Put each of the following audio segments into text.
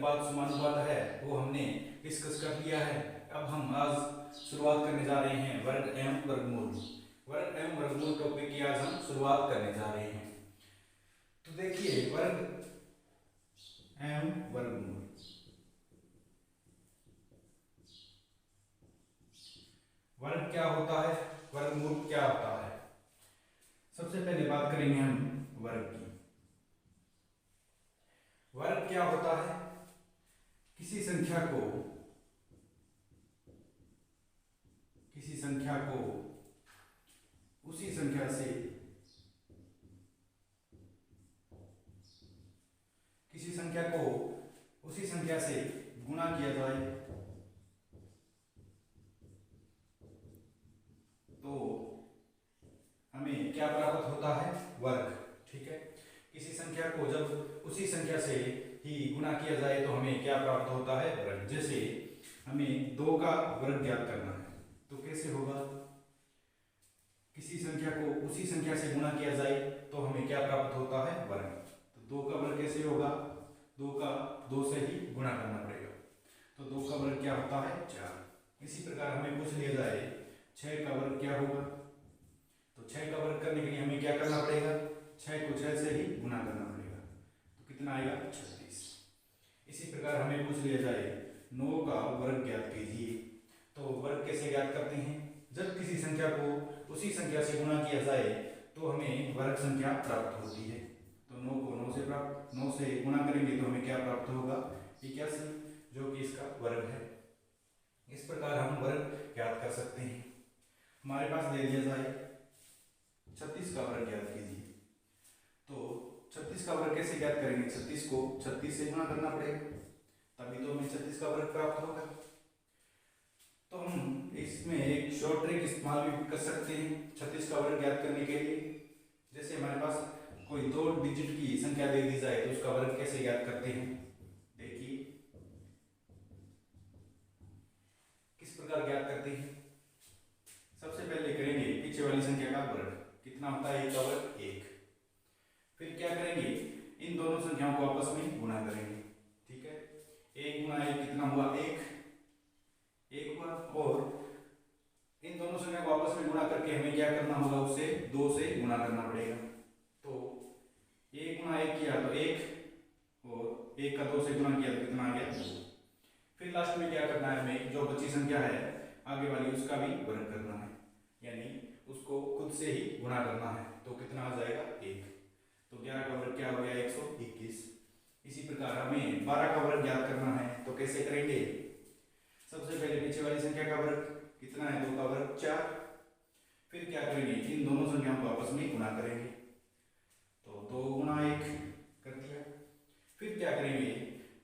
अनुपात समानुपात है वो हमने डिस्कस कर लिया है। अब हम आज शुरुआत करने जा रहे हैं वर्ग एवं वर्गमूल। वर्ग एवं वर्गमूल टॉपिक की आज हम शुरुआत करने जा रहे हैं। तो देखिए वर्ग एवं वर्गमूल। वर्ग क्या होता है, वर्गमूल क्या होता है। सबसे पहले बात करेंगे हम वर्ग की। वर्ग क्या होता है, किसी संख्या को उसी संख्या से गुणा किया जाए तो हमें क्या प्राप्त होता है, वर्ग। ठीक है, किसी संख्या को जब उसी संख्या से ही गुणा किया जाए तो हमें क्या प्राप्त होता है, वर्ग। जैसे हमें 2 का वर्ग ज्ञात करना है तो कैसे होगा, किसी संख्या को उसी संख्या से गुणा किया जाए तो हमें क्या प्राप्त होता है, वर्ग। तो 2 का वर्ग कैसे होगा, 2 का 2 से ही गुणा करना पड़ेगा। तो 2 का वर्ग क्या होता है, 4। इसी प्रकार हमें पूछ लिया जाए 6 का वर्ग क्या होगा, तो 6 का वर्ग करने के लिए हमें क्या करना पड़ेगा, 6 को 6 से ही गुणा करना पड़ेगा। तो कितना आएगा, 36। इसी प्रकार हमें पूछ लिया जाए 9 का वर्ग ज्ञात कीजिए। तो वर्ग कैसे ज्ञात करते हैं, जब किसी संख्या को उसी संख्या से गुणा किया जाए तो हमें वर्ग संख्या प्राप्त होती है। तो 9 को 9 से गुणा करेंगे तो हमें क्या प्राप्त होगा, 81, जो कि इसका वर्ग है। इस प्रकार हम वर्ग ज्ञात कर सकते हैं। हमारे पास दे दिया जाए 36 का वर्ग ज्ञात कीजिए। तो 36 का वर्ग कैसे ज्ञात करेंगे, 36 को 36 से गुणा करना पड़ेगा, तभी तो हमें 36 का वर्ग प्राप्त होगा। तो हम इसमें एक शॉर्ट ट्रिक इस्तेमाल भी कर सकते हैं 36 का वर्ग ज्ञात करने के लिए। जैसे हमारे पास कोई 2 डिजिट की संख्या दे दी जाए तो उसका वर्ग कैसे ज्ञात करते हैं, देखिए किस प्रकार ज्ञात करते हैं। सबसे पहले करेंगे पीछे वाली संख्या का वर्ग, कितना होता है, 1 का वर्ग 1। फिर क्या करेंगे, इन दोनों संख्याओं को आपस में गुणा करेंगे। ठीक है, 1 गुणा 1 कितना हुआ, 1 हुआ। और इन दोनों संख्या को आपस में गुणा करके हमें क्या करना होगा, उसे 2 से गुणा करना पड़ेगा। तो 1 गुणा 1 किया तो 1, और 1 का 2 से गुणा किया तो कितना आ गया, 2। फिर लास्ट में क्या करना है, हमें जो बची संख्या है आगे वाली उसका भी वर्ग करना है, यानी उसको खुद से ही गुणा करना है। तो कितना आ जाएगा, 1। तो 11 का वर्ग क्या हो गया, 121। इसी प्रकार हमें 12 का वर्ग ज्ञात करना है, तो कैसे करेंगे, सबसे पहले पीछे वाली संख्या का वर्ग कितना है, 2 का वर्ग 4। फिर क्या करेंगे, इन दोनों संख्याओं को आपस में गुणा करेंगे। तो 2 गुणा 1 कर दिया। फिर क्या करेंगे,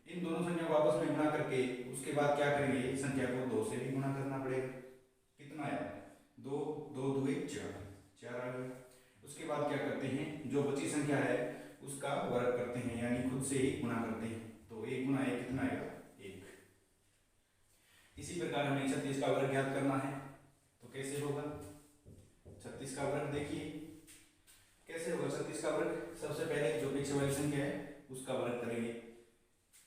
इन दोनों संख्या को आपस में गुणा करके उसके बाद क्या करेंगे, संख्या को 2 से भी गुणा करना पड़ेगा। कितना आया, 2 2 2 4 आ गया। उसके बाद क्या करते हैं, जो बची संख्या है उसका वर्ग करते हैं, यानी खुद से ही गुणा करते हैं। तो 1 गुणा 1 कितना आएगा, 1। इसी प्रकार हमें 36 का वर्ग ज्ञात करना है, तो कैसे होगा 36 का वर्ग, देखिए कैसे होगा 36 का वर्ग। सबसे पहले जो पीछे वाली संख्या है उसका वर्ग करेंगे।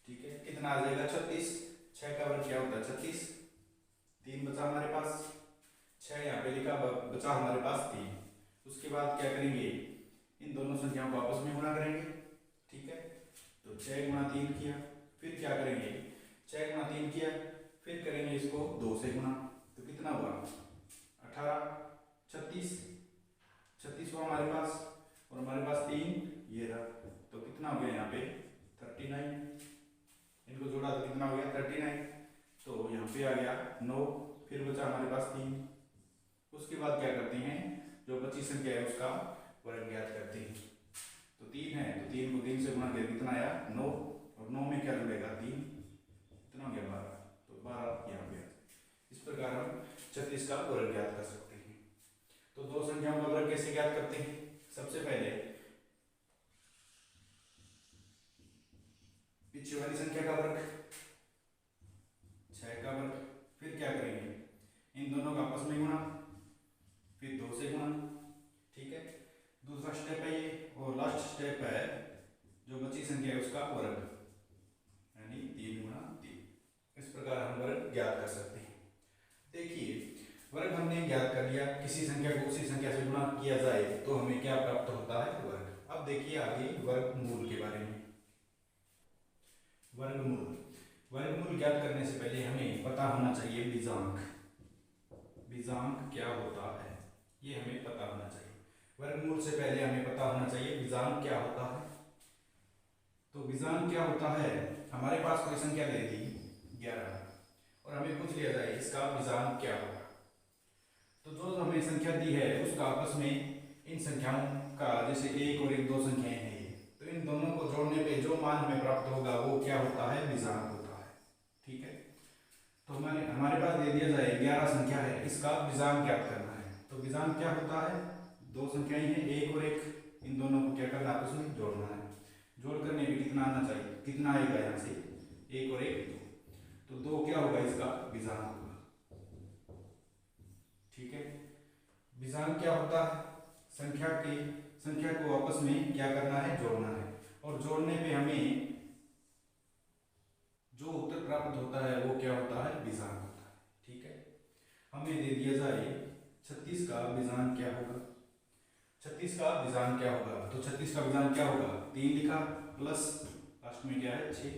ठीक है, कितना आ जाएगा, 36। 6 का वर्ग क्या होता है, 36। 3 बचा हमारे पास, 6 यहाँ पे लिखा, बचा हमारे पास 3। उसके बाद क्या करेंगे, इन दोनों संख्याओं को आपस में गुणा करेंगे। ठीक है, तो 6 गुणा 3 किया। फिर क्या करेंगे, 6 गुणा 3 किया, फिर करेंगे इसको 2 से गुणा, तो कितना हुआ, 18। 36 हुआ हमारे पास, और हमारे पास 3 ये रहा, तो कितना हो गया यहाँ पे, 39। इनको जोड़ा तो कितना हो गया, 39। तो यहाँ पे आ गया 9। फिर बचा हमारे पास 3। उसके बाद क्या करते हैं, जो बची संख्या है उसका वर्ग ज्ञात करते हैं। तो 3 है, तो 3 को 3 से गुणा किया, कितना आया, 9। और 9 में क्या जुड़ेगा, 3, कितना हो गया, 12। तो 12 यहाँ पे। इस प्रकार हम 36 का वर्ग ज्ञात कर सकते हैं। तो 2 संख्याओं का वर्ग कैसे ज्ञात करते हैं, सबसे पहले पीछे वाली संख्या का वर्ग 6 का वर्ग। फिर क्या करेंगे, इन दोनों का आपस में गुणा, फिर 2 से गुणा। ठीक है, दूसरा स्टेप है ये। और लास्ट स्टेप है जो बची संख्या है उसका वर्ग, यानी 3 ज्ञात कर सकते हैं। देखिए वर्ग हमने ज्ञात कर लिया, किसी संख्या को उसी संख्या से गुणा किया जाए तो हमें क्या प्राप्त होता है, वर्ग। अब देखिए आगे वर्गमूल के बारे में। वर्गमूल ज्ञात करने से पहले हमें पता होना चाहिए बीजांक क्या होता है, ये हमें पता होना चाहिए। वर्गमूल से पहले हमें पता होना चाहिए बीजांक क्या होता है। तो बीजांक क्या होता है, हमारे पास कोई संख्या दे दी 11 और हमें पूछ लिया जाए इसका बीजांक क्या होगा। तो जो हमें संख्या दी है उसका आपस में इन संख्याओं का, जैसे एक और एक दो संख्याएं हैं, तो इन दोनों को जोड़ने पे जो मान हमें प्राप्त होगा वो क्या होता है, बीजांक होता है। ठीक है, तो हमारे पास दे दिया जाए 11 संख्या है, इसका बीजांक ज्ञात करना है। तो बीजांक क्या होता है, दो संख्याएं हैं एक और एक, इन दोनों को क्या करना है, आपस में जोड़ना है। जोड़ करने में कितना आना चाहिए, कितना आएगा यहाँ से, एक और एक दो, तो दो क्या होगा, इसका बीजांक होगा। ठीक है, बीजांक क्या होता है, संख्या को आपस में क्या करना है, जोड़ना है। और जोड़ने पे हमें जो उत्तर प्राप्त होता है वो क्या होता है, बीजांक होता है। ठीक है, हमें दे दिया जाए 36 का बीजांक क्या होगा। 36 का बीजांक क्या होगा, तो 36 का बीजांक क्या होगा, 3 लिखा प्लस लास्ट में क्या है 6,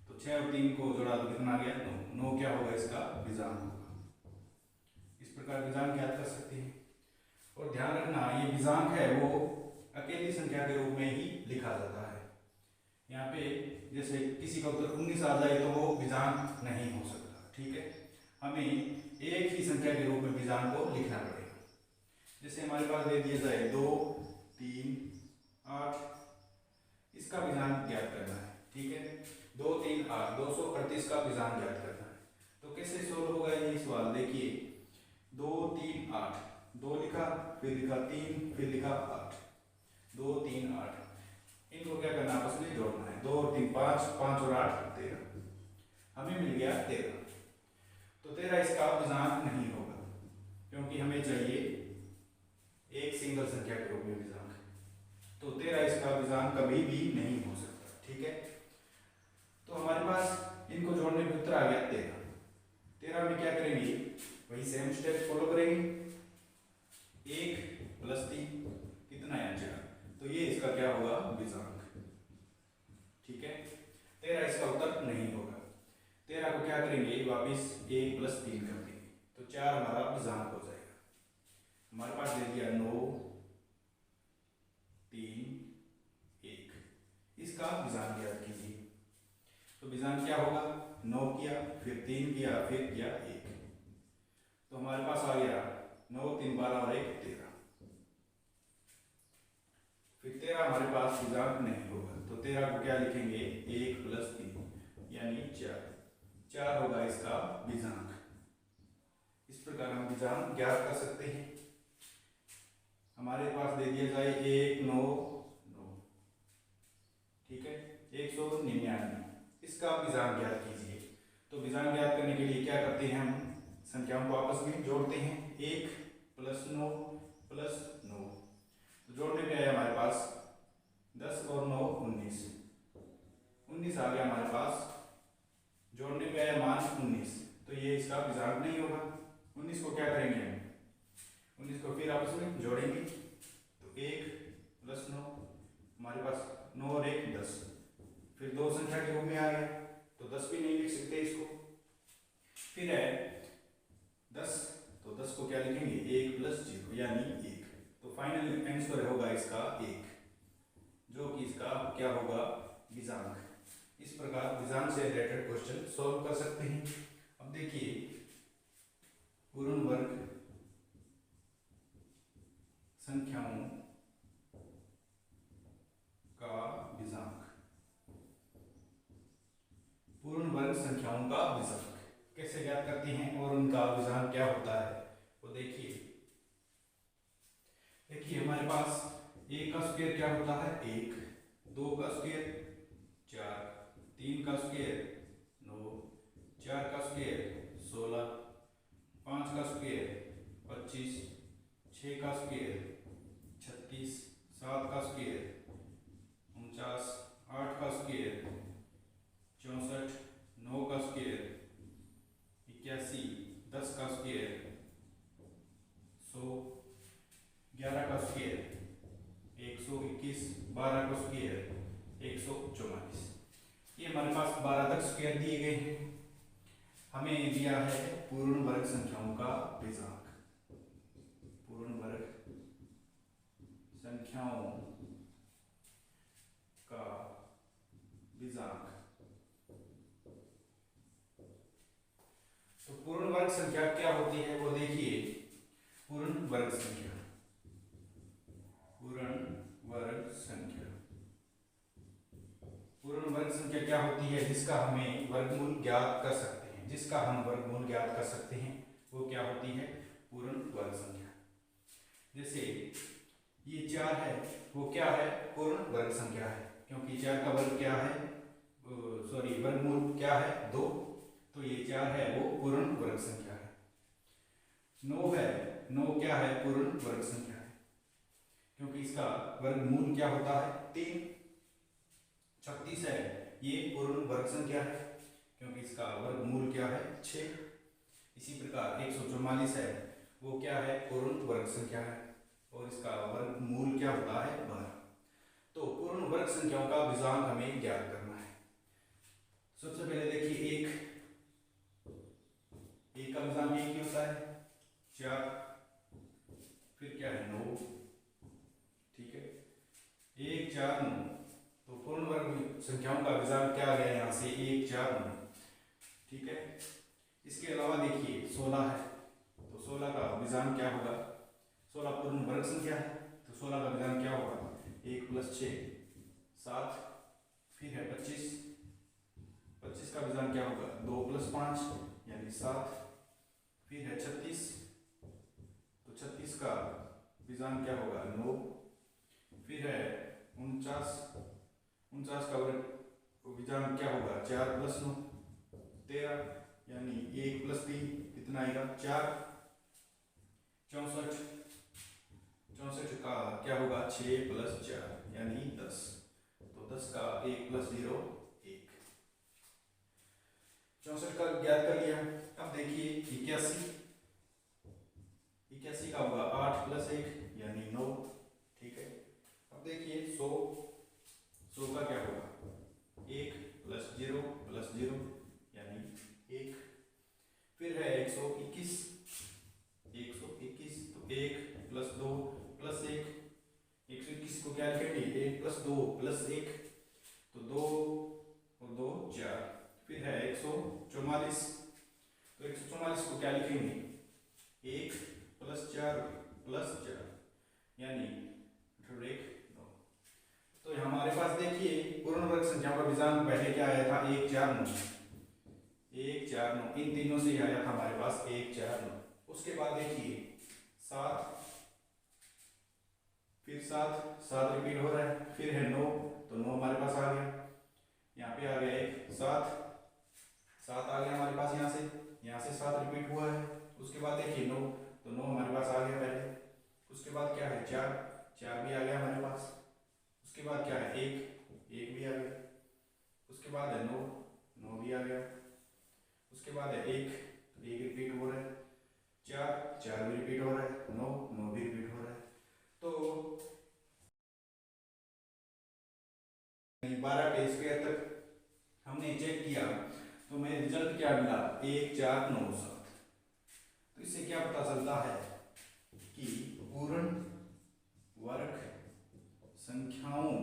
तो 6 और 3 को जोड़ा तो कितना आ गया 9। 9 क्या होगा, इसका बीजांक होगा। इस प्रकार बीजांक ज्ञात कर सकते हैं। और ध्यान रखना ये बीजांक है वो अकेली संख्या के रूप में ही लिखा जाता है। यहाँ पे जैसे किसी का उत्तर 19 आ जाए तो वो बीजांक नहीं हो सकता। ठीक है, हमें एक ही संख्या के रूप में बीजांक को लिखना पड़ेगा। जैसे हमारे पास दे दिया जाए 2 3 8, इसका बीजांक ज्ञात करना है। ठीक है, 2 3 8 238 का बीजांक ज्ञात करना है। तो कैसे सोल्व होगा ये सवाल, देखिए 2 3 8, 2 लिखा फिर लिखा 3 फिर लिखा 8, 2 3 8, इनको क्या करना, आपस में जोड़ना है। 2 और 3 5, 5 और 8 13, हमें मिल गया 13। तो 13 इसका बीजांक नहीं होगा, क्योंकि हमें चाहिए एक सिंगल संख्या के रूप में बीजांक, तो 13 इसका बीजांक कभी भी नहीं हो सकता। ठीक है, तो हमारे पास इनको जोड़ने पे उत्तर आ गया 13। 13 में क्या करेंगे, वही सेम स्टेप फॉलो करेंगे। 1 प्लस 3 कितना है 4, तो ये इसका क्या होगा, बीजांक। ठीक है, 13 इसका उत्तर नहीं होगा। 13 को क्या करेंगे, वापिस 1 प्लस 3 कर देंगे, तो 4 हमारा बीजांक हो जाएगा। हमारे पास दे दिया 9 3 1, इसका बीजांक ज्ञात कीजिए। तो बीजांक क्या होगा, 9 किया फिर 3 किया फिर किया 1, तो हमारे पास आ गया 9 3 12 और 1 13। फिर 13 हमारे पास बीजांक नहीं होगा, तो 13 को क्या लिखेंगे, 1 प्लस 3 यानी 4 होगा इसका बीजांक। इस प्रकार हम बीजांक ज्ञात कर सकते हैं। हमारे पास दे दिया जाए 1 9 9, ठीक है, 199, इसका बीजांक ज्ञात कीजिए। तो बीजांक ज्ञात करने के लिए क्या करते हैं, हम संख्याओं को आपस में जोड़ते हैं। 1 प्लस 9 प्लस 9, तो जोड़ने पे आया हमारे पास 10 और 9 19, 19 आ गया हमारे पास। जोड़ने पे आया मान 19, तो ये इसका बीजांक नहीं होगा। 19 को क्या करेंगे हम, 19 को फिर आपस में जोड़ेंगे, तो 1 प्लस 9, हमारे पास 9 और 1 10, फिर दो संख्या के रूप में आ गया, तो 10 भी नहीं लिख सकते इसको। फिर है 10, तो 10 को क्या लिखेंगे, 1 प्लस 0 यानी 1, तो फाइनल आंसर होगा इसका 1, जो कि इसका क्या होगा, बीजांक। इस प्रकार बीजांक से रिलेटेड क्वेश्चन सॉल्व कर सकते हैं। अब देखिए पूर्ण वर्ग संख्याओं का बीजांक। पूर्ण वर्ग संख्याओं का बीजांक कैसे ज्ञात करते हैं और उनका बीजांक क्या होता है, वो देखिए। हमारे पास 1 का स्क्वायर क्या होता है, 1, 2 का स्क्वायर 4, 3 का स्क्वायर 9, 4 का स्क्वायर 16, 5 का स्क्वायर 25, 6 का स्क्वायर 36, 7 का स्क्वायर 49, 8 का स्क्वायर 64, 9 का स्क्वायर स्क्वायर दिए गए हैं, हमें दिया है पूर्ण वर्ग संख्याओं का विजांक। पूर्ण वर्ग संख्याओं का विजांक। तो पूर्ण वर्ग संख्या क्या होती है वो देखिए। पूर्ण वर्ग संख्या, पूर्ण वर्ग संख्या, पूर्ण वर्ग संख्या क्या होती है? जिसका हमें वर्गमूल ज्ञात कर सकते हैं, जिसका हम वर्गमूल ज्ञात कर सकते हैं वो क्या होती है? पूर्ण वर्ग संख्या। जैसे ये 4 है, वो क्या है? पूर्ण वर्ग संख्या है, क्योंकि 4 का वर्ग क्या है? सॉरी, वर्गमूल क्या है? 2। तो ये 4 है वो पूर्ण वर्ग संख्या है। 9 है, 9 क्या है? पूर्ण वर्ग संख्या है, क्योंकि इसका वर्गमूल क्या होता है? 3। 36 है, ये पूर्ण वर्ग संख्या है, क्योंकि इसका वर्गमूल क्या है? 6। इसी प्रकार 144 है, वो क्या है? पूर्ण वर्ग संख्या है, और इसका वर्गमूल क्या होता है? 12। तो पूर्ण वर्ग संख्याओं का विजांक हमें ज्ञात करना है। सबसे पहले देखिए, एक का विजांक एक ही होता है, 4। फिर क्या है? 9। ठीक है, 1 4 9। तो पूर्ण वर्ग संख्याओं का विजांक क्या आ गया यहाँ से? 1 4 9। ठीक है, इसके अलावा देखिए 16 है, तो 16 का विजांक क्या होगा? 16 पूर्ण वर्ग संख्या है, तो 16 का विजांक क्या होगा? 1 + 6 7। फिर है 25, 25 का विजांक क्या होगा? 2 + 5 यानी 7। फिर है 36, तो 36 का विजांक क्या होगा? 9। फिर है 49, 49 का विजांक क्या होगा? 4 + 9 13, यानी 1 + 3 कितना आएगा? 4। 64, 64 का क्या होगा? 6 + 4 यानी 10। तो 10 का 1 + 0 1। 64 का ज्ञात कर लिया। अब देखिए 81, 81 का होगा 8 + 1 यानी 9। ठीक है, अब देखिए 100, 100 का क्या होगा? 1 + 0 + 0 यानी 1। फिर है 121, 121 तो 1 + 2 + 1। 121 को क्या लिखेंगे? 1 + 2 + 1, तो 2 और 2 4। फिर है 144, तो 144 को क्या लिखेंगे? 1 + 4 + 4 यानी 1 9। तो हमारे पास देखिए पूर्ण वर्ग संख्याओं का विजांक पहले क्या आया था? 1 4 9। 1 4 9, इन तीनों से आया था हमारे पास 1 4 9। उसके बाद देखिए 7, फिर 7 7 रिपीट हो रहा है। फिर है 9, तो 9 हमारे पास आ गया, यहाँ पे आ गया 1 7 7 आ गया हमारे पास, यहाँ से 7 रिपीट हुआ है। उसके बाद देखिए 9, तो 9 हमारे पास आ गया पहले। उसके बाद क्या है? 4 4 भी आ गया हमारे पास। उसके बाद क्या है? 1 1 भी आ गया। उसके बाद है 9 9 भी आ गया। उसके बाद है 1 1 रिपीट हो रहा है। 4 4 भी रिपीट हो रहा है। 9 9 भी रिपीट हो रहा है। तो 12 के स्क्वायर तक हमने चेक किया, तो मेरे रिजल्ट क्या मिला? 1 4 9 7। तो इससे क्या पता चलता है कि पूर्ण वर्ग संख्याओं,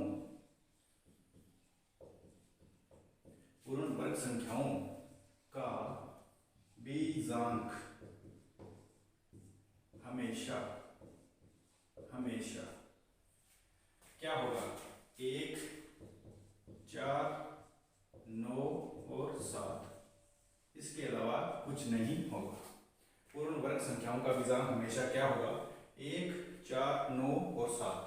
पूर्ण वर्ग संख्याओं का बीजांक हमेशा हमेशा क्या होगा? 1 4 9 और 7, इसके अलावा कुछ नहीं होगा। पूर्ण वर्ग संख्याओं का बीजांक हमेशा क्या होगा? 1 4 9 और 7।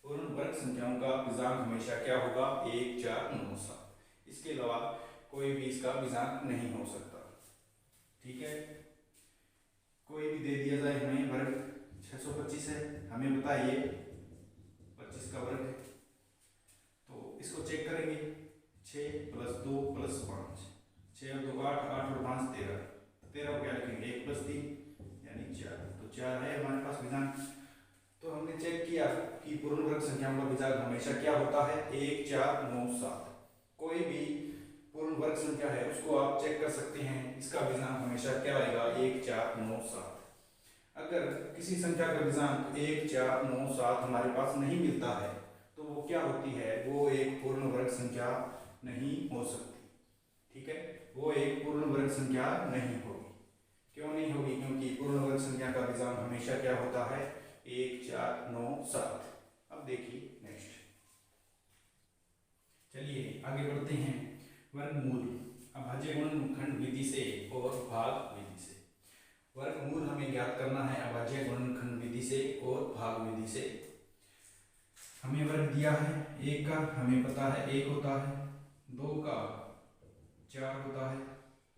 पूर्ण वर्ग संख्याओं का बीजांक हमेशा क्या होगा? 1 4 9 7, इसके अलावा कोई भी इसका बीजांक नहीं हो सकता। ठीक है, कोई भी दे दिया जाए हमें वर्ग 625 है, हमें बताइए 25 का वर्ग है, तो इसको चेक करेंगे। 6 + 2 + 5, 6 और 2 8, 8 और 5 13, 13 को क्या लिखेंगे? 1 + 3 यानी 4, तो 4 है हमारे पास बीजांक। तो हमने चेक किया कि पूर्ण वर्ग संख्याओं का बीजांक हमेशा क्या होता है? 1 4 9 7। कोई भी पूर्ण पूर्ण वर्ग संख्या है उसको आप चेक कर सकते हैं। इसका विजांक हमेशा क्या आएगा, 1 4 9 7। अगर किसी संख्या का विजांक 1 4 9 7 हमारे पास नहीं मिलता है तो वो क्या होती है, वो एक पूर्ण वर्ग संख्या नहीं हो सकती। ठीक है, वो एक पूर्ण वर्ग संख्या नहीं होगी। क्यों नहीं होगी, क्योंकि पूर्ण वर्ग संख्या का विजांक हमेशा क्या होता है, 1 4 9 7। अब देखिए नेक्स्ट, चलिए आगे बढ़ते हैं। वर्गमूल अभाज्य गुणनखंड विधि से और भाग विधि से। वर्गमूल हमें ज्ञात करना है अभाज्य गुणनखंड विधि से और भाग विधि से। हमें वर्ग दिया है, 1 का हमें पता है 1 होता है, 2 का 4 होता है,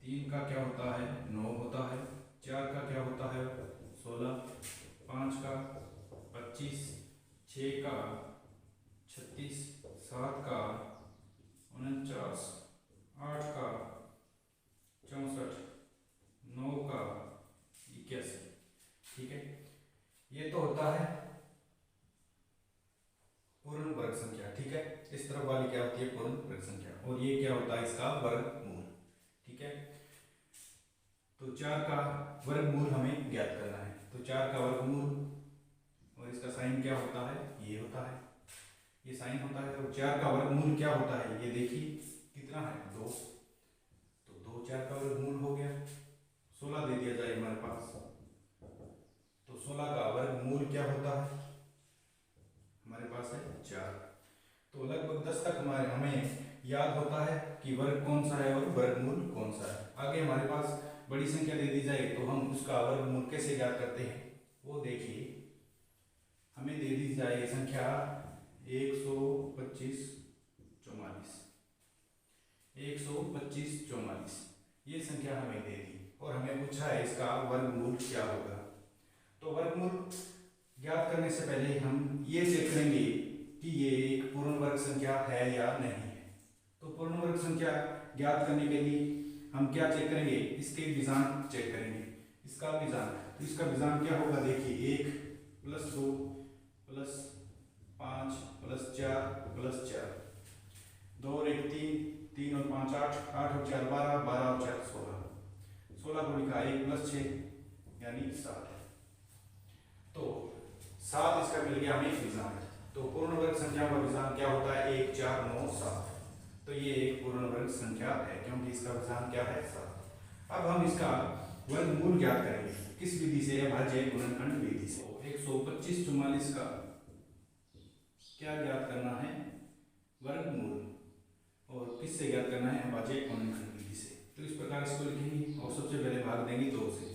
3 का क्या होता है 9 होता है, 4 का क्या होता है 16, 5 का 25, 6 का 36, 7 का 49, 8 का 64, 9 का 81। ठीक है, ये तो होता है पूर्ण वर्ग संख्या। ठीक है, इस तरफ वाली क्या होती है पूर्ण वर्ग संख्या, और ये क्या होता है इसका वर्गमूल। ठीक है, तो 4 का वर्गमूल हमें ज्ञात करना है। तो 4 का वर्गमूल और इसका साइन क्या होता है, ये होता है, ये साइन होता है। और 4 का वर्गमूल क्या होता है, ये देखिए कितना है 2, तो 2 4 का वर्गमूल हो गया। 16 दे दिया जाए हमारे पास, तो 16 का वर्गमूल क्या होता है हमारे पास है 4। तो लगभग 10 तक हमें याद होता है कि वर्ग कौन सा है और वर्गमूल कौन सा है। आगे हमारे पास बड़ी संख्या दे दी जाए तो हम उसका वर्गमूल कैसे ज्ञात करते हैं, वो देखिए। हमें दे दी जाए संख्या 125 44, 125 44, ये संख्या हमें दे दी और हमें पूछा है इसका वर्गमूल क्या होगा। तो वर्गमूल ज्ञात करने से पहले हम ये चेक करेंगे कि ये एक पूर्ण वर्ग संख्या है या नहीं है। तो पूर्ण वर्ग संख्या ज्ञात करने के लिए हम क्या चेक करेंगे, इसके विजांक चेक करेंगे, इसका विजांक। तो इसका विजांक क्या होगा, देखिए 1 + 2 + 5 + 4 + 4, 2 और 1 3, 3 और 5 8, 8 और 4 12, 12 और 4 16, 16 को लिखा 1 + 6 यानी 7। तो 7 इसका मिल गया हमें विजांक। तो पूर्ण वर्ग संख्या का विजांक क्या होता है, 1 4 9 7। तो ये एक पूर्ण वर्ग संख्या है क्योंकि इसका विजांक क्या है 7। अब हम इसका वर्गमूल ज्ञात करेंगे, किस विधि से, अभाज्य गुणनखंड विधि से। 125 44 का क्या ज्ञात करना है, वर्गमूल, और किससे ज्ञात करना है, अभाज्य गुणनखंड विधि से। तो इस प्रकार इसको लिखेंगे और सबसे पहले भाग देंगे 2 से।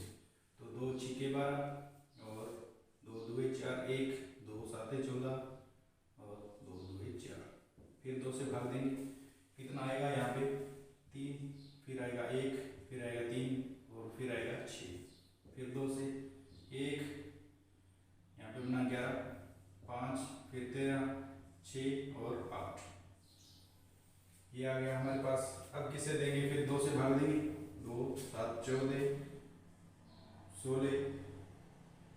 तो 2 6 12 और 2 2 4 1, 2 7 14 और 2 2 4, फिर 2 से भाग देंगे, कितना आएगा यहाँ पे 3, फिर आएगा 1, फिर आएगा 3 और फिर आएगा 6, फिर 2 से 1, यहाँ पे बना 11, 5, फिर 13, 6 और 8, ये आ गया हमारे पास। अब किसे देंगे, फिर 2 से भाग देंगे, 2 7 14 16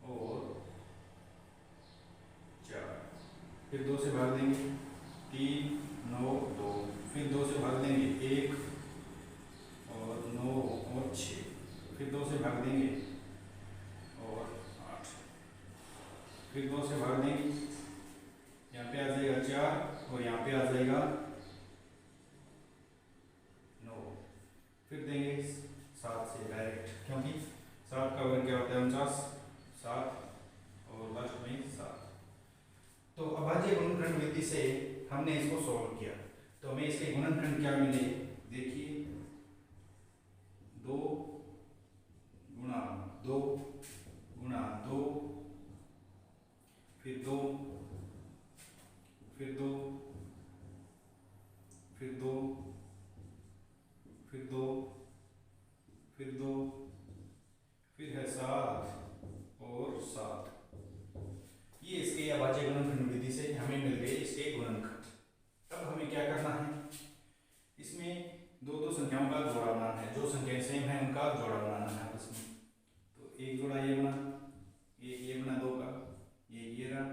और 4, फिर 2 से भाग देंगे 3 9 2, फिर 2 से भाग देंगे 1 और 9 और 6, फिर 2 से भाग देंगे और 8, फिर 2 से भाग देंगे, यहाँ पे आ जाएगा 4 और यहाँ पे आ जाएगा 9, फिर देंगे 7 से डायरेक्ट, क्योंकि 7 का वर्ग क्या होता है 49, 7 और लास्ट में 7। तो अभाज्य गुणनखंड विधि से हमने इसको सॉल्व किया, तो हमें इसके गुणनखंड क्या मिले, देखिए 2 गुणा 2 गुणा 2, फिर 2, फिर 2, फिर 2, फिर 2, फिर 2, फिर है 7 और 7। ये इसके अभाज्य गुणनखंड विधि से हमें मिल गए इसके गुणनखंड। अब हमें क्या करना है, इसमें दो दो संख्याओं का जोड़ा बनाना है, जो संख्याएं सेम है उनका जोड़ा बनाना है आपस में। तो एक जोड़ा ये बना, एक ये बना 2 का, एक ये रहा,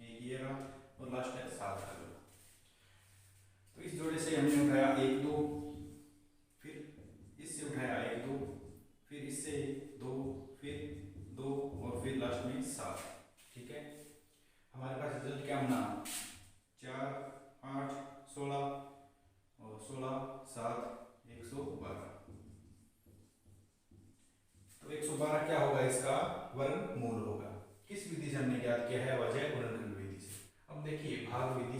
एक ये रहा और लास्ट है 7 का जोड़ा। तो इस जोड़े से हमने उठाया 1 2, फिर इससे 2, फिर 2 और फिर लास्ट में 7। ठीक है, हमारे पास रिजल्ट क्या बना, 4, 8, 16 और 16, 7, 112। तो 112 क्या होगा, इसका वर्गमूल होगा। किस विधि से हमने ज्ञात किया है, अवजय गुणनखंड विधि से। अब देखिए भाग विधि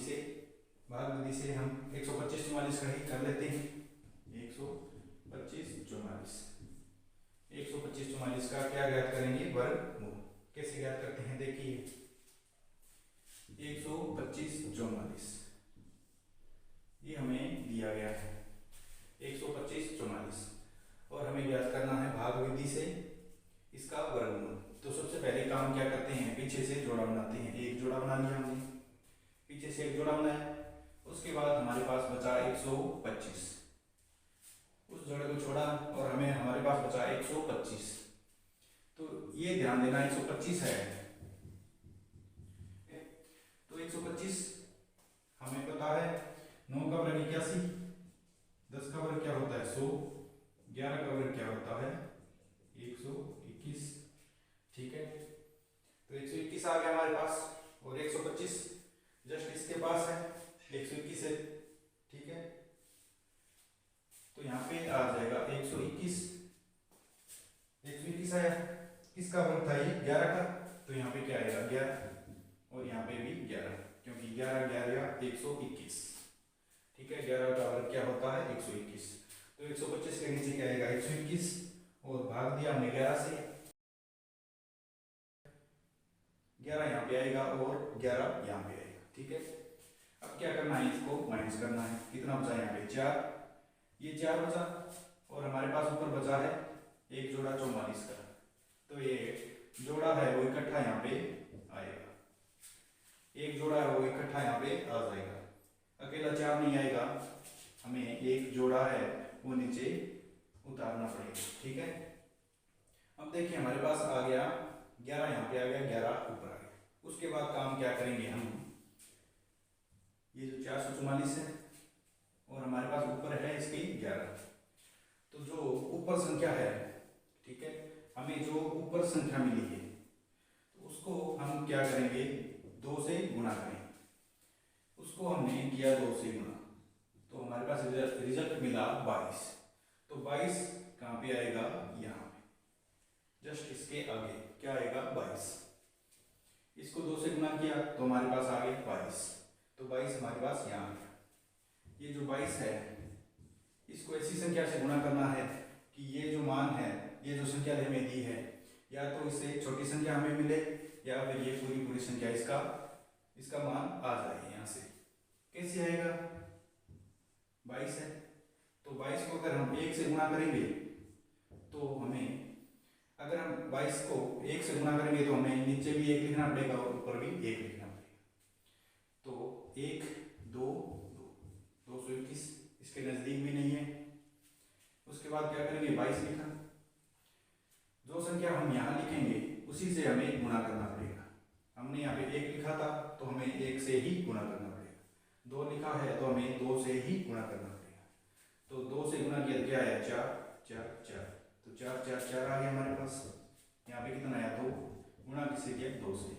से हम 125 44 का ही कर लेते हैं। 125 44 125 44 का क्या ज्ञात करेंगे, वर्गमूल। कैसे ज्ञात करते हैं, देखिए 125 44 ये हमें दिया गया है 125 44 और हमें ज्ञात करना है भाग विधि से इसका वर्गमूल। तो सबसे पहले काम क्या करते हैं, पीछे से जोड़ा बनाते हैं। एक जोड़ा बना लिया हमने, पीछे से एक जोड़ा बनाया, उसके बाद हमारे पास बचा 125, उस जोड़े को छोड़ा और हमें हमारे पास बचा 125। तो ये ध्यान देना 125 है, तो 125 हमें पता है 9 का वर्ग 81, 10 का वर्ग क्या होता है 100, 11 का वर्ग क्या होता है 121। ठीक है, तो 121 आ गया हमारे पास और 125 जस्ट इसके पास है, 121 है। ठीक है, तो यहाँ पे आ जाएगा 121 आया, किसका वर्ग था ये 11 का, तो यहाँ पे क्या आएगा 11 और यहाँ पे भी 11, क्योंकि 11 11 121। ठीक है, 11 का वर्ग क्या होता है 121। तो 125 के नीचे क्या आएगा 121 और भाग दिया हमने 11 से, 11 यहाँ पे आएगा और 11 यहाँ पे आएगा। ठीक है, अब क्या करना है, इसको माइनस करना है। कितना बचा यहाँ पे 4, ये 4 बचा और हमारे पास ऊपर बचा है एक जोड़ा 44 का, तो ये जोड़ा है वो इकट्ठा यहाँ पे आएगा, एक जोड़ा है वो इकट्ठा यहाँ पे आ जाएगा, अकेला 4 नहीं आएगा, हमें एक जोड़ा है वो नीचे उतारना पड़ेगा। ठीक है, अब देखिए हमारे पास आ गया 11 यहाँ पे आ गया, 11 ऊपर आ गया। उसके बाद काम क्या करेंगे हम, ये जो 444 है और हमारे पास ऊपर है इसके 11, तो जो ऊपर संख्या है, ठीक है, हमें जो ऊपर संख्या मिली है तो उसको हम क्या करेंगे 2 से गुणा करेंगे। उसको हमने किया 2 से गुणा, तो हमारे पास रिजल्ट मिला 22। तो 22 कहाँ पे आएगा, यहाँ पे जस्ट इसके आगे क्या आएगा 22। इसको 2 से गुणा किया तो हमारे पास आ गया 22, तो 22 हमारे पास यहाँ आ गया। ये जो 22 है इसको ऐसी संख्या से गुणा करना है कि ये जो मान है, ये जो संख्या हमें दी है, या तो इससे छोटी संख्या हमें मिले या फिर ये पूरी संख्या इसका मान आ जाए यहाँ से। कैसे आएगा, 22 है तो 22 को अगर हम 1 से गुणा करेंगे तो हमें, अगर हम 22 को 1 से गुणा करेंगे तो हमें नीचे भी 1 लिखना पड़ेगा और ऊपर भी 1 लिखना पड़ेगा। तो 1 2 2 221 इसके नजदीक भी नहीं है। उसके बाद क्या करेंगे 22 लिखा, जो संख्या हम यहाँ लिखेंगे उसी से हमें गुणा करना पड़ेगा। हमने यहाँ पे 1 लिखा था तो हमें 1 से ही गुणा करना पड़ेगा, 2 लिखा है तो हमें 2 से ही गुणा करना पड़ेगा। तो 2 से गुणा किया क्या है 4 4 4, तो 4 4 4 आ गया हमारे पास। यहाँ पे कितना आया 2, गुणा किससे किया 2 से,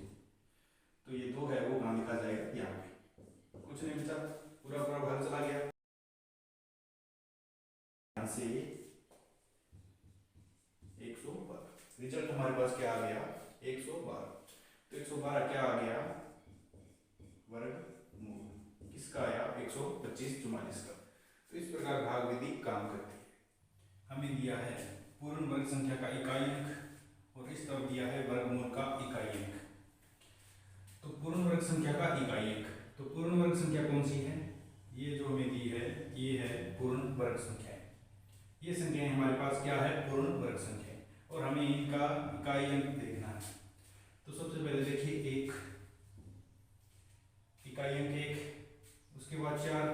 तो ये 2 है वो कहाँ लिखा जाएगा यहाँ पे, कुछ नहीं बचा, पूरा भाग चला गया। यहाँ से 112, रिजल्ट हमारे पास क्या आ गया 112। तो 112 क्या आ गया, वर्गमूल किसका आया 125 44 का। तो इस प्रकार भाग विधि काम करती है। हमें दिया है पूर्ण वर्ग संख्या का इकाई अंक और इस तरफ दिया है वर्गमूल का इकाई अंक। तो पूर्ण वर्ग संख्या का इकाई अंक, तो पूर्ण वर्ग संख्या कौन सी है, ये जो हमें दी है ये है पूर्ण वर्ग संख्या। ये संख्याएं हमारे पास क्या है पूर्ण वर्ग संख्या, और हमें इनका इकाई अंक देखना है। तो सबसे पहले देखिए 1, इकाई अंक 1, उसके बाद 4,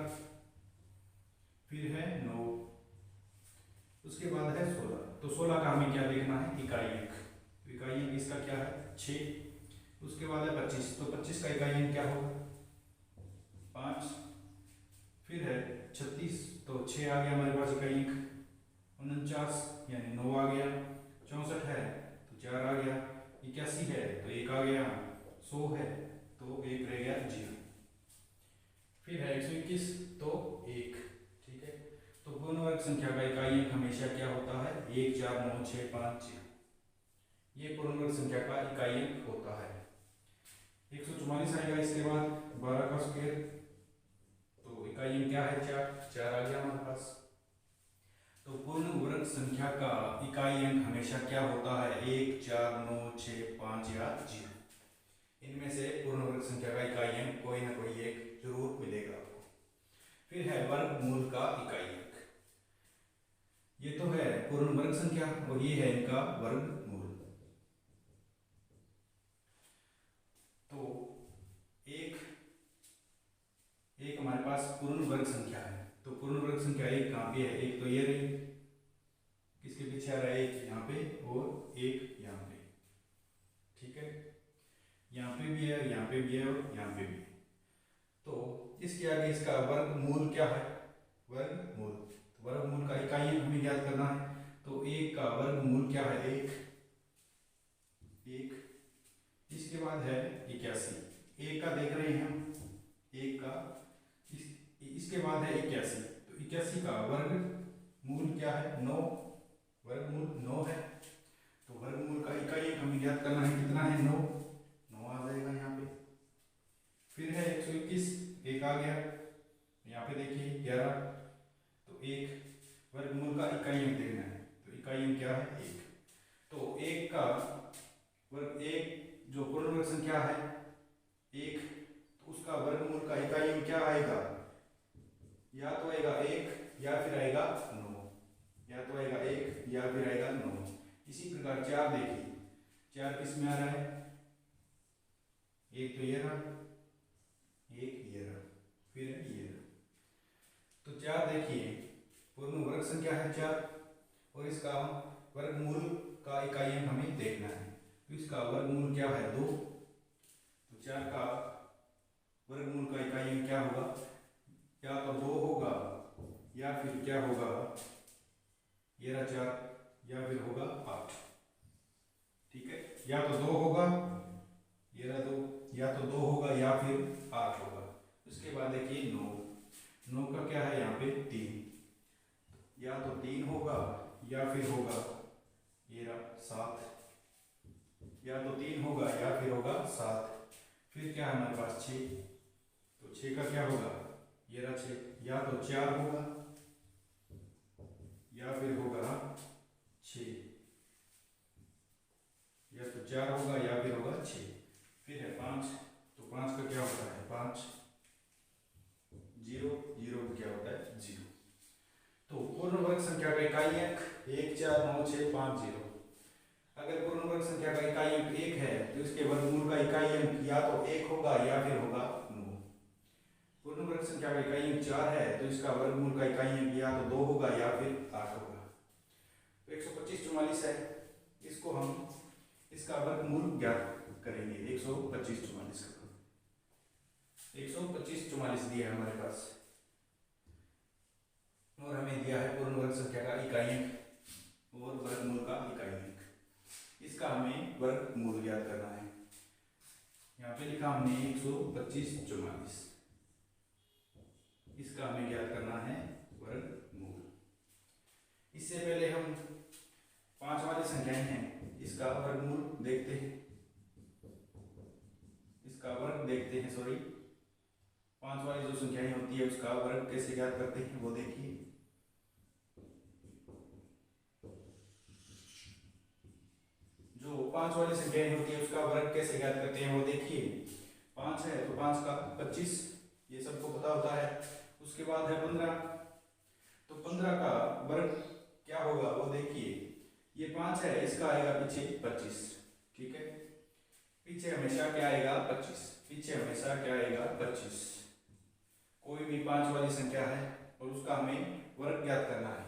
फिर है 9, उसके बाद है 16। तो 16 का हमें क्या देखना है इकाई अंक, तो इकाई अंक इसका क्या है 6, उसके बाद है 25, तो 25 का इकाई अंक क्या होगा 5, फिर है 36, तो 6 आ गया हमारे पास इकाई अंक, 49 यानी 9 आ गया, 64 है तो 4 आ गया, 81 है तो 1 आ गया, 100 है तो 1 रह गया 0। फिर है 121 तो 1। ठीक है, तो पूर्ण वर्ग संख्या का इकाई अंक हमेशा क्या होता है? 1 4 9 6 5 0। ये पूर्ण वर्ग संख्या का इकाई अंक होता है। 144 आएगा, इसके बाद 12 का स्क्वायर, तो इकाई अंक क्या है? 4 आ गया हमारे पास। तो पूर्ण वर्ग संख्या का इकाई अंक हमेशा क्या होता है? 1 4 9 6 5 या 0। इनमें से पूर्ण वर्ग संख्या का इकाई अंक कोई ना कोई एक जरूर मिलेगा आपको। फिर है वर्गमूल का इकाई अंक। ये तो है पूर्ण वर्ग संख्या और ये है इनका वर्गमूल। तो एक हमारे पास पूर्ण वर्ग संख्या है, तो पूर्ण वर्ग संख्या एक कहाँ पे है? एक तो ये रही, किसके पीछे आ रहा है? एक यहाँ पे और एक यहाँ पे। ठीक है, यहाँ पे भी है, यहाँ पे भी है और यहाँ पे भी है। तो इसके आगे इसका वर्गमूल क्या है? वर्गमूल, तो वर्गमूल का इकाई अंक हमें ज्ञात करना है। तो एक का वर्गमूल क्या है? एक। इसके बाद है 81। एक का देख रहे हैं हम, एक का इसके बाद है 81, तो 81 का वर्गमूल क्या है? 9। वर्गमूल 9 है, तो वर्गमूल का इकाई अंक हमें ज्ञात करना है। कितना है? 9 आ जाएगा यहाँ पे। फिर है 121, एक आ गया, यहाँ पे देखिए 11, तो 1 वर्गमूल का इकाई अंक देखना है, तो इकाई अंक क्या है? 1। तो 1 का वर्ग, एक जो पूर्ण वर्ग संख्या है 1, तो उसका वर्गमूल का इकाई अंक क्या आएगा? या तो आएगा 1 या फिर आएगा 9, या तो आएगा 1 या फिर आएगा 9। इसी प्रकार 4 देखिए, 4 किस में आ रहा है? एक तो ये रहा, एक ये रहा, फिर ये रहा। तो 4 देखिए पूर्ण वर्ग संख्या है 4, और इसका वर्गमूल का इकाई अंक हमें देखना है। तो इसका वर्गमूल क्या है? 2। तो 4 का वर्गमूल का इकाई अंक क्या होगा? या तो 2 होगा या फिर क्या होगा? ये रहा 4, या फिर होगा 8। ठीक है, या तो 2 होगा, ये रहा 2, या तो 2 होगा या फिर 8 होगा। उसके बाद देखिए 9 का क्या है यहाँ पे? 3, या तो 3 होगा या फिर होगा ये रहा 7, या तो 3 होगा या फिर होगा 7। फिर क्या है हमारे पास? 6, तो 6 का क्या होगा? ये रहा 6, या तो 4 होगा या फिर होगा 6, या तो 4 होगा या फिर होगा 6। फिर है 5, तो 5 का क्या होता है? 5 0 0 का क्या होता है? 0। तो पूर्ण वर्ग संख्या का इकाई अंक 1 4 9 6 5 0। अगर पूर्ण वर्ग संख्या का इकाई अंक 1 है तो इसके वर्गमूल का इकाई अंक या तो 1 होगा या फिर होगा 9। पूर्ण वर्ग संख्या का इकाई अंक 4 है तो इसका वर्गमूल का इकाई अंक या तो 2 होगा या फिर 8 होगा। तो 125 44 है, इसको हम इसका वर्गमूल ज्ञात करेंगे। 125 44 का 125 44 दिया है हमारे पास, और हमें दिया है पूर्ण वर्ग संख्या का इकाई अंक और वर्गमूल का इकाई अंक। इसका हमें वर्गमूल ज्ञात करना है। यहाँ पे लिखा हमने 125 44, इसका हमें ज्ञात करना है वर्गमूल। इससे पहले हम 5 वाली संख्याएं हैं, इसका वर्गमूल देखते हैं, इसका वर्ग देखते हैं। सॉरी, 5 वाली जो संख्याएं होती है उसका वर्ग कैसे ज्ञात करते हैं वो देखिए। जो 5 वाली संख्याएं होती है उसका वर्ग कैसे ज्ञात करते हैं वो देखिए। 5 है तो 5 का 25, ये सबको पता होता है। उसके बाद है 15, तो 15 का वर्ग क्या होगा वो देखिए। ये 5 है, इसका आएगा पीछे 25। ठीक है, पीछे हमेशा क्या आएगा? 25। पीछे हमेशा क्या आएगा? 25। कोई भी 5 वाली संख्या है और उसका हमें वर्ग ज्ञात करना है,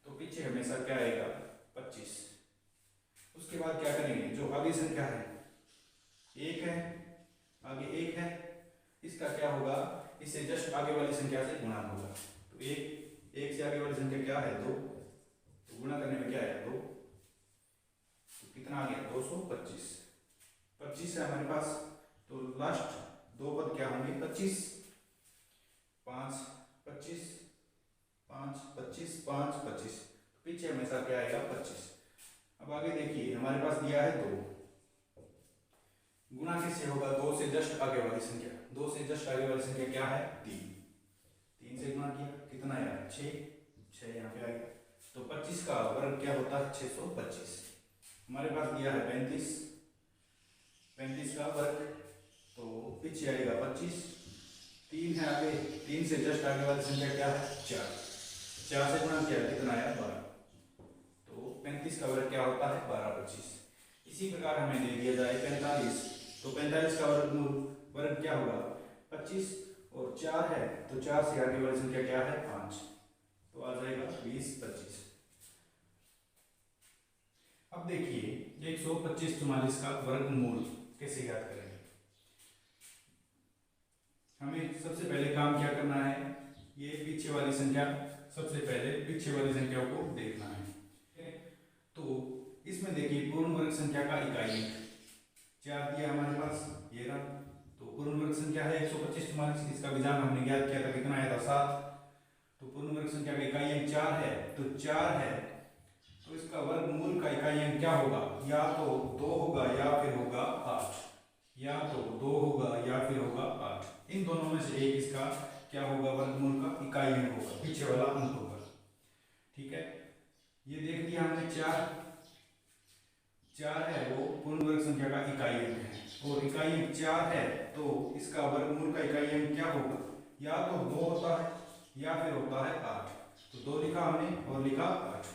तो पीछे हमेशा क्या आएगा? 25। उसके बाद क्या करेंगे? जो आगे संख्या है 1 है, आगे 1 है, इसका क्या होगा? इससे जस्ट आगे वाली संख्या से गुणा होगा। तो 1 से आगे वाली संख्या क्या है? 2, तो गुणा करने में क्या आया 2, तो कितना आ गया 225। 25 है हमारे पास, तो लास्ट दो पद क्या होंगे 25, 5 25, 5 25, 5 25, पीछे हमेशा क्या आएगा 25। अब आगे देखिए हमारे पास दिया है 2, गुणा कैसे होगा 2 से जस्ट आगे वाली संख्या, 2 से जस्ट आगे वाली संख्या क्या है 3, 3 से गुणा किया कितना आया 6, 6 यहाँ पे आ गया, तो 25 का वर्ग क्या होता है 625। हमारे पास दिया है 35, 35 का वर्ग, तो पीछे आएगा 25, 3 है आगे, 3 से जस्ट आगे वाली संख्या क्या है 4, 4 से गुणा किया कितना आया 12, तो 35 का वर्ग क्या होता है 12 25। इसी प्रकार हमें दे दिया जाए 45, तो 45 का वर्ग क्या होगा 25, और 4 है तो 4 से आगे वाली संख्या क्या है 5, तो आ जाएगा 20 25। अब देखिए 125 44 का वर्गमूल कैसे ज्ञात करेंगे। हमें सबसे पहले काम क्या करना है, ये पीछे वाली संख्या, सबसे पहले पीछे वाली संख्या को देखना है। तो इसमें देखिए पूर्ण वर्ग संख्या का इकाई 4 दिया हमारे पास, ये रहा, तो पूर्ण वर्ग संख्या है 125 44, इसका विधान हमने ज्ञात किया था कितना आया था 7, तो पूर्ण वर्ग संख्या का इकाई अंक 4 है, तो 4 है तो इसका वर्गमूल का इकाई अंक क्या होगा, या तो 2 होगा या फिर होगा 8, या तो 2 होगा या फिर होगा 8, इन दोनों में से एक इसका क्या होगा वर्गमूल का इकाई अंक होगा, पीछे वाला अंक होगा। ठीक है, ये देख लिया हमने 4 है वो पूर्ण वर्ग संख्या का इकाई अंक है, और इकाई अंक 4 है तो इसका वर्गमूल का इकाई अंक क्या होगा, या तो 2 होता है या फिर होता है 8, तो 2 लिखा हमने और लिखा 8।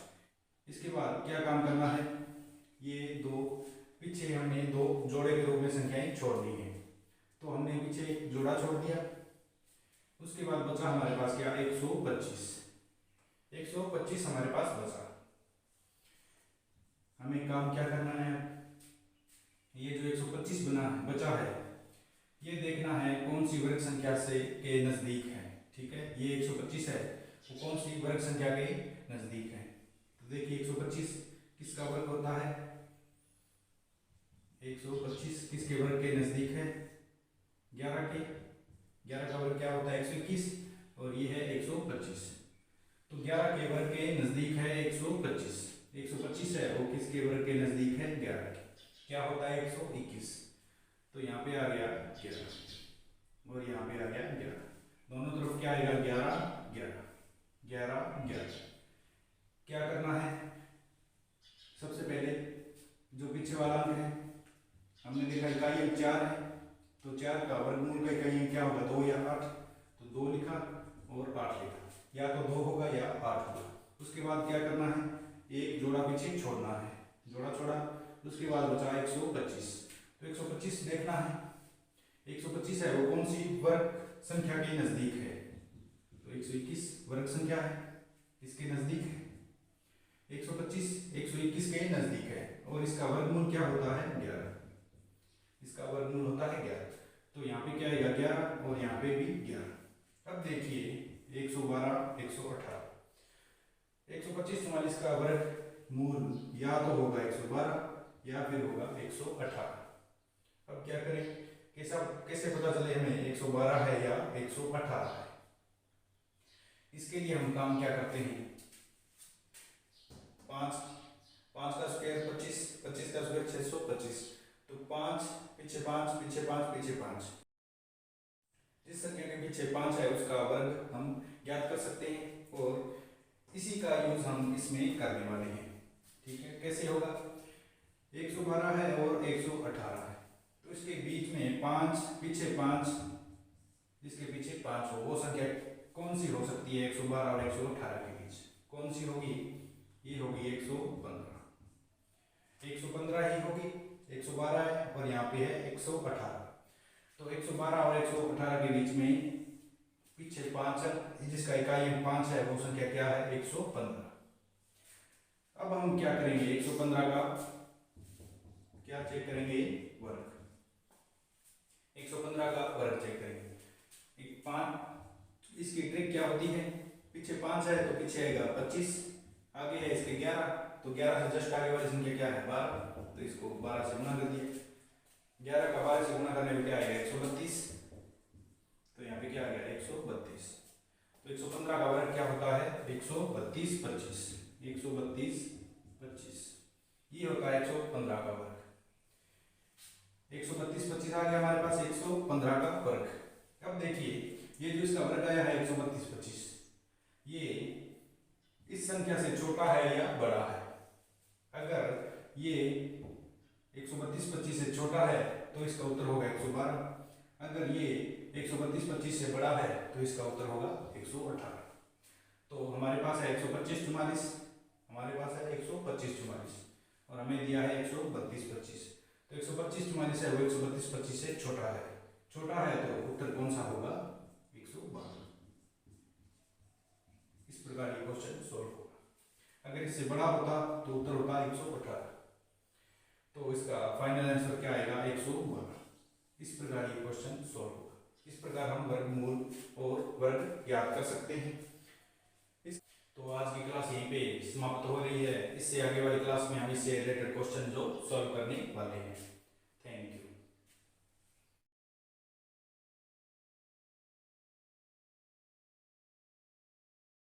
इसके बाद क्या काम करना है, ये 2 पीछे हमने 2 जोड़े के रूप में संख्याएं छोड़ दी हैं, तो हमने पीछे एक जोड़ा छोड़ दिया, उसके बाद बचा हमारे पास क्या 125, 125 हमारे पास बचा। हमें काम क्या करना है, ये जो 125 बचा है ये देखना है कौन सी वर्ग संख्या से के नजदीक है। ठीक है, ये 125 है वो कौन सी वर्ग संख्या के नजदीक है, तो देखिए 125 किसका वर्ग होता है, 125 किसके वर्ग के नजदीक है 11 के, 11 का वर्ग क्या होता है 121, और ये है 125, तो 11 के वर्ग के नजदीक है 125, 125 है वो किसके वर्ग के नजदीक है 11 के, क्या होता है 121, तो यहाँ पे आ गया 11 और यहाँ पे आ गया 11, दोनों तरफ क्या आएगा 11 11 11 11। क्या करना है, सबसे पहले जो पीछे वाला अंक है हमने देखा इकाई अंक 4 है, तो 4 का वर्गमूल का इकाई अंक क्या होगा 2 या 8, तो 2 लिखा और 8 लिखा, या तो 2 होगा या 8 होगा। उसके बाद क्या करना है, एक जोड़ा पीछे छोड़ना है, जोड़ा छोड़ा, उसके बाद बचा 125, तो 125 देखना है, 125 है वो कौन सी वर्ग संख्या के नजदीक है, तो 121 वर्ग संख्या है इसके नजदीक है, 125 121 के नजदीक है, और इसका वर्गमूल क्या होता है 11, इसका वर्गमूल होता है 11, तो यहाँ पे क्या आएगा 11 और यहाँ पे भी 11। अब देखिए 112 118, 125 44 का वर्गमूल या तो होगा 112 या फिर होगा 118। अब क्या करें, कैसे पता चले हमें 112 है या 118 है, इसके लिए हम काम क्या करते हैं, 5 का स्क्वायर 25, 25 का स्क्वायर 625, तो 5 पीछे 5 पीछे 5 पीछे 5, जिस संख्या के पीछे 5 है उसका वर्ग हम ज्ञात कर सकते हैं, और इसी का यूज हम इसमें करने वाले हैं। ठीक है, कैसे होगा, 112 है और 118 है, तो इसके बीच में 5 पीछे 5, जिसके पीछे 5 हो वो संख्या कौन सी हो सकती है 112 और 118 के बीच, कौन सी होगी, ये होगी 115, 115 ही होगी, 112 है और यहाँ पे है 118, तो 112 और 118 के बीच में पीछे 5 है जिसका इकाई 5 है वो संख्या क्या है 115। अब हम क्या करेंगे, 115 का क्या चेक करेंगे वर्ग, 115 का वर्ग चेक करेंगे, 5 इसकी ट्रिक क्या होती है, पीछे 5 है तो पीछे आएगा 25, आगे है इसके 11, तो 11 से जस्ट आगे वाली संख्या क्या है 12, तो इसको 12 से गुना कर दिया। 11 का 12 से गुना करने में क्या आएगा 132, तो यहाँ पे क्या आ गया 132। तो 115 का वर्ग क्या होता है 132 25, 132 25, ये होता है 115 का वर्ग। 132 25 आ गया हमारे पास 115 का वर्ग। अब देखिए ये जो इसका वर्ग आया है 132 25, ये इस संख्या से छोटा है या बड़ा है। अगर ये 132 25 से छोटा है तो इसका उत्तर होगा 112, अगर ये 132 25 से बड़ा है तो इसका उत्तर होगा 118। तो हमारे पास है 125 44, हमारे पास है 125 44 और हमें दिया है 132 25। तो 125 44 है वो 132 25 से छोटा है, छोटा है तो उत्तर कौन सा होगा 112। इस प्रकार ये क्वेश्चन सॉल्व होगा। अगर इससे बड़ा होता तो उत्तर होता 118, तो इसका फाइनल आंसर क्या आएगा 112। इस प्रकार ये क्वेश्चन सॉल्व होगा। इस प्रकार हम वर्गमूल और वर्ग ज्ञात कर सकते हैं। तो आज की क्लास यहीं पे समाप्त हो रही है। इससे आगे वाली क्लास में हम इससे रिलेटेड क्वेश्चन जो सॉल्व करने वाले हैं।